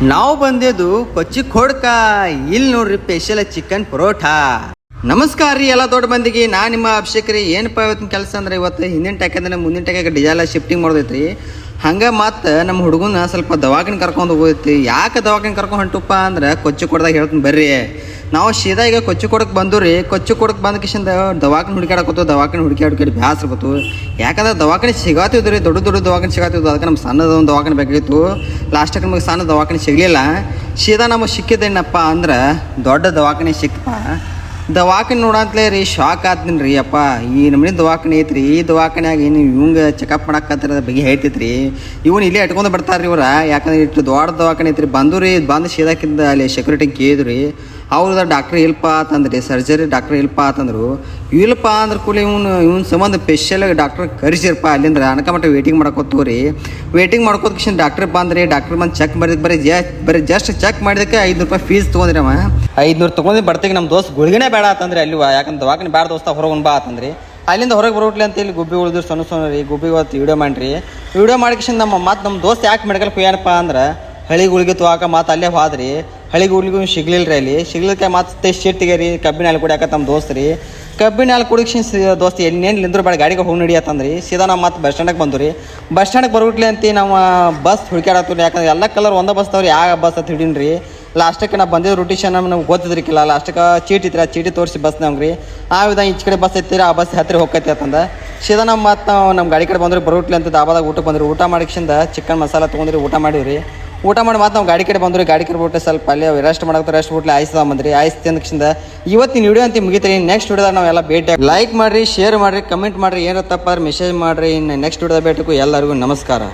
ನಾವು ಬಂದಿದ್ದು ಕೊಚ್ಚಿ ಖೋಡ್ಕ. ಇಲ್ಲಿ ನೋಡ್ರಿ ಸ್ಪೆಷಲ್ ಚಿಕನ್ ಪರೋಠಾ. ನಮಸ್ಕಾರ ರೀ ಎಲ್ಲ ದೊಡ್ಡ ಮಂದಿಗೆ. ನಾ ನಿಮ್ಮ ಅಭಿಷೇಕ್ ರೀ. ಏನಪ್ಪ ಇವತ್ತಿನ ಕೆಲಸ ಅಂದ್ರೆ ಇವತ್ತು ಹಿಂದಿನ ಟ್ಯಾಕಂದ್ರೆ ಮುಂದಿನ ಟ್ಯಾಕಾಗ ಡಿಜಾಲ ಶಿಫ್ಟಿಂಗ್ ಮಾಡೋದೈತ್ರಿ. ಹಂಗೆ ಮತ್ತು ನಮ್ಮ ಹುಡುಗನ ಸ್ವಲ್ಪ ದವಾಖಾನೆ ಕರ್ಕೊಂಡು ಹೋಗೋದೈತಿ. ಯಾಕೆ ದವಾಖಾನೆ ಕರ್ಕೊಂಡು ಹೊಂಟುಪ್ಪ ಅಂದ್ರೆ ಕೊಚ್ಚಿ ಕೊಡ್ದಾಗ ಹೇಳ್ತೀನಿ ಬರ್ರಿ. ನಾವು ಸೀದಾ ಈಗ ಕೊಚ್ಚಿ ಕೊಡಕ್ಕೆ ಬಂದು ರೀ. ಕೊಚ್ಚಿ ಕೊಡಕ್ಕೆ ಬಂದ ಕಿಶಿಂದ ದವಾಖಾನೆ ಹುಡುಕಾಡಕೋತು. ದವಾಖಾನೆ ಹುಡುಕಾಡಿ ಬ್ಯಾಸ್ರ ಗೊತ್ತು. ಯಾಕಂದ್ರೆ ದವಾಖಾನೆ ಸಿಗಾತಿದ್ವು ರೀ, ದೊಡ್ಡ ದೊಡ್ಡ ದವಾಖಾನೆ ಸಿಗಾತಿದ್ವು. ಅದಕ್ಕೆ ನಮ್ಮ ಸಣ್ಣದ ಒಂದು ದವಾಖಾನೆ ಬೇಕಾಗಿತ್ತು. ಲಾಸ್ಟಕ್ಕೆ ನಮಗೆ ಸಣ್ಣ ದವಾಖಾನೆ ಸಿಗಲಿಲ್ಲ. ಸೀದಾ ನಮಗೆ ಸಿಕ್ಕಿದ್ದೇನಪ್ಪ ಅಂದ್ರೆ ದೊಡ್ಡ ದವಾಖಾನೆ ಸಿಕ್ಕಪ್ಪ. ದವಾಖಾನೆ ನೋಡಂತಲೇ ರೀ ಶಾಕ್ ಆತೀನಿ ರೀ. ಅಪ್ಪ ಈ ನಮ್ಮನೆ ದವಾಖಾನೆ ಐತ್ರಿ. ಈ ದವಾಖಾನ್ಯಾಗ ಏನು ಇವಂಗೆ ಚೆಕಪ್ ಮಾಡಕ್ಕತ್ತಿರ ಬಗ್ಗೆ ಹೇಳ್ತೈತ್ರಿ. ಇವನು ಇಲ್ಲೇ ಇಟ್ಕೊಂಡು ಬರ್ತಾರೆ ರೀ ಇವ್ರ. ಯಾಕಂದ್ರೆ ಇಟ್ಟು ದೊಡ್ಡ ದವಾಖಾನೆ ಐತ್ರಿ. ಬಂದು ರೀ ಬಂದು ಸೀದಾಕಿಂದ ಅಲ್ಲಿ ಸೆಕ್ಯೂರಿಟಿ ಕೇಳಿದ್ರು ರೀ. ಅವ್ರದ ಡಾಕ್ಟ್ರ್ ಇಲ್ಪ ಅಂತಂದ್ರಿ, ಸರ್ಜರಿ ಡಾಕ್ಟ್ರ್ ಇಲ್ಪ ಅಂತಂದ್ರು. ಇಲ್ಪ ಅಂದ್ರೆ ಕೂಡ ಇವ್ನ ಸಂಬಂಧ ಸ್ಪೆಷಲ್ ಡಾಕ್ಟ್ರ್ ಕರಿಸಿರಪ್ಪ. ಅಲ್ಲಿಂದ ಅನಕಮಟ್ಟ ವೇಟಿಂಗ್ ಮಾಡ್ಕೋತೀವಿ ರೀ. ವೇಟಿಂಗ್ ಮಾಡ್ಕೋದಕ್ಕೆ ಡಾಕ್ಟ್ರ್ ಬಂದ್ರಿ. ಡಾಕ್ಟ್ರ್ ಬಂದು ಚೆಕ್ ಮಾಡಿದ್ ಬರೀ ಜಸ್ಟ್ ಚೆಕ್ ಮಾಡಿದಕ್ಕೆ 500 ರೂಪಾಯಿ ಫೀಸ್ ತೊಗೊಂಡ್ರಿ. ಅವ 500 ತೊಗೊಂಡು ಬರ್ತೀವಿ. ನಮ್ಮ ದೋಸ್ತ್ ಗುಳಿಗೆನೇ ಬೇಡ ಅಂತಂದ್ರೆ ಅಲ್ಲಿ. ಯಾಕಂದ್ರೆ ದವಾಖಾನೆ ಬೇಡ ದೋಸ್ತ ಹೊರಗೆ ಬಾ ಅಂತಂದ್ರಿ. ಅಲ್ಲಿಂದ ಹೊರಗೆ ಬರೋಟ್ಲಿ ಅಂತ ಇಲ್ಲಿ ಗುಬ್ಬಿ ಉಳಿದ್ರು ಸಣ್ಣ ರೀ. ಗುಬ್ಬಿ ಹೊತ್ತು ವಿಡಿಯೋ ಮಾಡಿರಿ. ವಿಡಿಯೋ ಮಾಡಿಕಿಶನ್ ನಮ್ಮ ದೋಸ್ತ್ ಯಾಕೆ ಮೆಡಿಕಲ್ ಹೋಗ್ಯಾನಪ್ಪ ಅಂದ್ರೆ ಹಳಿ ಗುಳಿಗೆ ತೊಗೊಳಕ ಮತ್ತು ಅಲ್ಲೇ ಹೋದ್ರಿ. ಹಳಿ ಗುಳಿಗೂ ಸಿಗ್ಲಿಲ್ಲ ರೀ. ಅಲ್ಲಿ ಸಿಗ್ಲಿಕ್ಕೆ ಮತ್ತೆ ಶೆಟ್ಟಿಗೆ ರೀ ಕಬ್ಬಿನ ಹಾಲು ಕುಡಿಯಾಕ ನಮ್ಮ ದೋಸ್ತ್ ರೀ. ಕಬ್ಬಿನ ಹಾಲು ಕುಡಿಕ್ಷನ್ ದೋಸ್ತ್ ಎಣ್ಣೆಲ್ಲಿ ನಿಂದ್ರು ಬೇಡ ಗಾಡಿಗೆ ಹೋಗಿ ನಡಿಯತ್ತಂದ್ರಿ. ಸೀದಾ ನಾವು ಮತ್ತೆ ಬಸ್ ಸ್ಟ್ಯಾಂಡಿಗೆ ಬಂದು ರೀ. ಬಸ್ ಸ್ಟ್ಯಾಂಡಿಗೆ ಬರೋಟ್ಲಿ ಅಂತ ನಾವು ಬಸ್ ಹುಡುಕಾಡತ್ತೀವಿ. ಯಾಕಂದ್ರೆ ಎಲ್ಲ ಕಲರ್ ಒಂದೇ ಬಸ್ ತಾವ್ರಿ. ಯಾವ ಬಸ್ ಅಂತ ಹಿಡೀನಿ ರೀ. ಲಾಸ್ಟಕ್ಕೆ ನಾವು ಬಂದಿದ್ದು ರೊಟೇಷನ್ ನಮ್ಗೆ ಗೊತ್ತಿದ್ರಿಕಿಲ್ಲ. ಲಾಸ್ಟಕ್ಕೆ ಚೀಟಿ ಇತ್ತು. ಆ ಚೀಟಿ ತೋರಿಸಿ ಬಸ್ ನಮ್ಗೆ ರೀ. ಆ ವಿಧ ಈಚೆ ಕಡೆ ಬಸ್ ಐತಿ. ಆ ಬಸ್ ಹತ್ತಿರ ಹೋಗ್ತೈತಿ ಅಂತಂದ ಸೀದಾ ನಮ್ಮ ಮತ್ತು ನಮ್ಮ ಗಾಡಿ ಕಡೆ ಬಂದ್ರಿ. ಬರೋಟ್ಲಿ ಅಂತ ದಾಬಾದಾಗ ಊಟಕ್ಕೆ ಬಂದ್ರಿ. ಊಟ ಮಾಡಿಕ್ಷಿಂದ ಚಿಕನ್ ಮಸಾಲ ತೊಗೊಂಡ್ರಿ. ಊಟ ಮಾಡಿವ್ರಿ. ಊಟ ಮಾಡಿ ಮತ್ತೆ ನಾವು ಗಾಡಿ ಕಡೆ ಬಂದ್ರಿ. ಗಾಡಿ ಕಡೆ ಬಿಟ್ಟು ಸ್ವಲ್ಪ ಅಲ್ಲಿ ರೆಸ್ಟ್ ಮಾಡಕ್ಕೆ ರೆಸ್ಟ್ ಬಿಟ್ಲಿ ಆಯ್ತು ಬಂದ್ರಿ. ಆಯ್ತು ತಿಂದಕ್ಷಿಂದ ಇವತ್ತಿನ ವಿಡಿಯೋ ಅಂತ ಮುಗಿತೀರಿ. ನೆಕ್ಸ್ಟ್ ವಿಡಿಯೋದಾಗ ನಾವೆಲ್ಲ ಭೇಟಿ. ಲೈಕ್ ಮಾಡಿರಿ, ಶೇರ್ ಮಾಡಿರಿ, ಕಮೆಂಟ್ ಮಾಡಿರಿ. ಏನಾರ ತಪ್ಪಾದ್ರೆ ಮೆಸೇಜ್ ಮಾಡಿರಿ. ನೆಕ್ಸ್ಟ್ ವಿಡಿಯೋದಾಗ ಭೇಟಿಗೂ ಎಲ್ಲರಿಗೂ ನಮಸ್ಕಾರ.